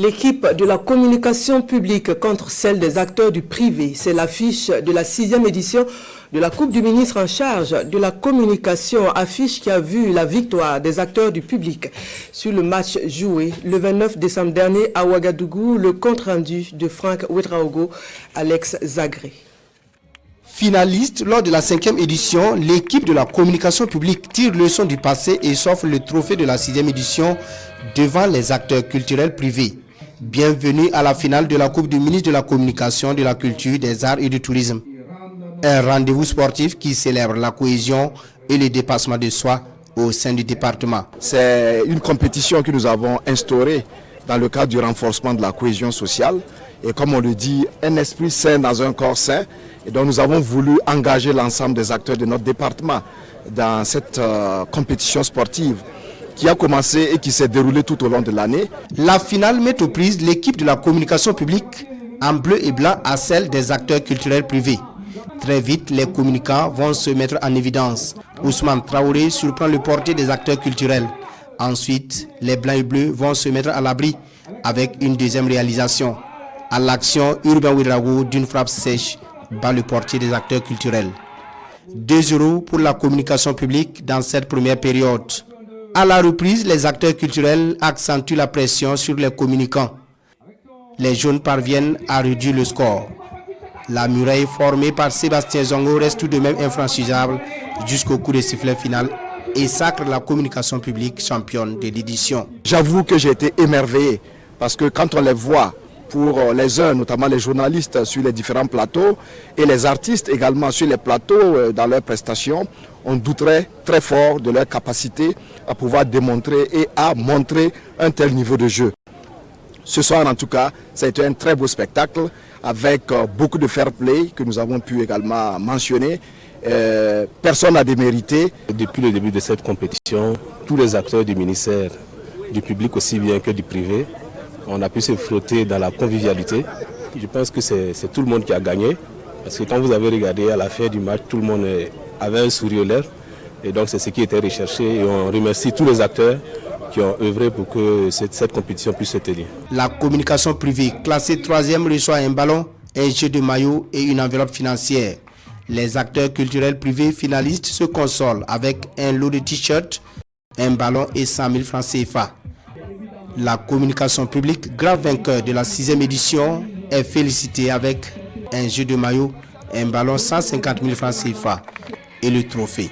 L'équipe de la communication publique contre celle des acteurs du privé, c'est l'affiche de la 6e édition de la Coupe du ministre en charge de la communication, affiche qui a vu la victoire des acteurs du public sur le match joué le 29 décembre dernier à Ouagadougou, le compte-rendu de Franck Ouedraogo, Alex Zagré. Finaliste lors de la 5e édition, l'équipe de la communication publique tire leçon du passé et s'offre le trophée de la 6e édition devant les acteurs culturels privés. Bienvenue à la finale de la Coupe du ministre de la Communication, de la Culture, des Arts et du Tourisme. Un rendez-vous sportif qui célèbre la cohésion et le dépassement de soi au sein du département. C'est une compétition que nous avons instaurée dans le cadre du renforcement de la cohésion sociale. Et comme on le dit, un esprit sain dans un corps sain. Et donc nous avons voulu engager l'ensemble des acteurs de notre département dans cette compétition sportive qui a commencé et qui s'est déroulée tout au long de l'année. La finale met aux prises l'équipe de la communication publique en bleu et blanc à celle des acteurs culturels privés. Très vite, les communicants vont se mettre en évidence. Ousmane Traoré surprend le portier des acteurs culturels. Ensuite, les blancs et bleus vont se mettre à l'abri avec une deuxième réalisation. À l'action, Urbain Ouedraogo d'une frappe sèche bat le portier des acteurs culturels. 2-0 pour la communication publique dans cette première période. À la reprise, les acteurs culturels accentuent la pression sur les communicants. Les jaunes parviennent à réduire le score. La muraille formée par Sébastien Zongo reste tout de même infranchissable jusqu'au coup de sifflet final et sacre la communication publique championne de l'édition. J'avoue que j'ai été émerveillé parce que quand on les voit, pour les uns, notamment les journalistes sur les différents plateaux et les artistes également sur les plateaux dans leurs prestations, on douterait très fort de leur capacité à pouvoir démontrer et à montrer un tel niveau de jeu. Ce soir en tout cas, ça a été un très beau spectacle avec beaucoup de fair play que nous avons pu également mentionner. Personne n'a démérité. Depuis le début de cette compétition, tous les acteurs du ministère, du public aussi bien que du privé, on a pu se frotter dans la convivialité. Je pense que c'est tout le monde qui a gagné. Parce que quand vous avez regardé à la fin du match, tout le monde avait un sourire aux lèvres. Et donc c'est ce qui était recherché. Et on remercie tous les acteurs qui ont œuvré pour que cette compétition puisse se tenir. La communication privée classée 3e reçoit un ballon, un jeu de maillot et une enveloppe financière. Les acteurs culturels privés finalistes se consolent avec un lot de t-shirts, un ballon et 100 000 francs CFA. La communication publique, grand vainqueur de la 6e édition, est félicitée avec un jeu de maillot, un ballon 150 000 francs CFA et le trophée.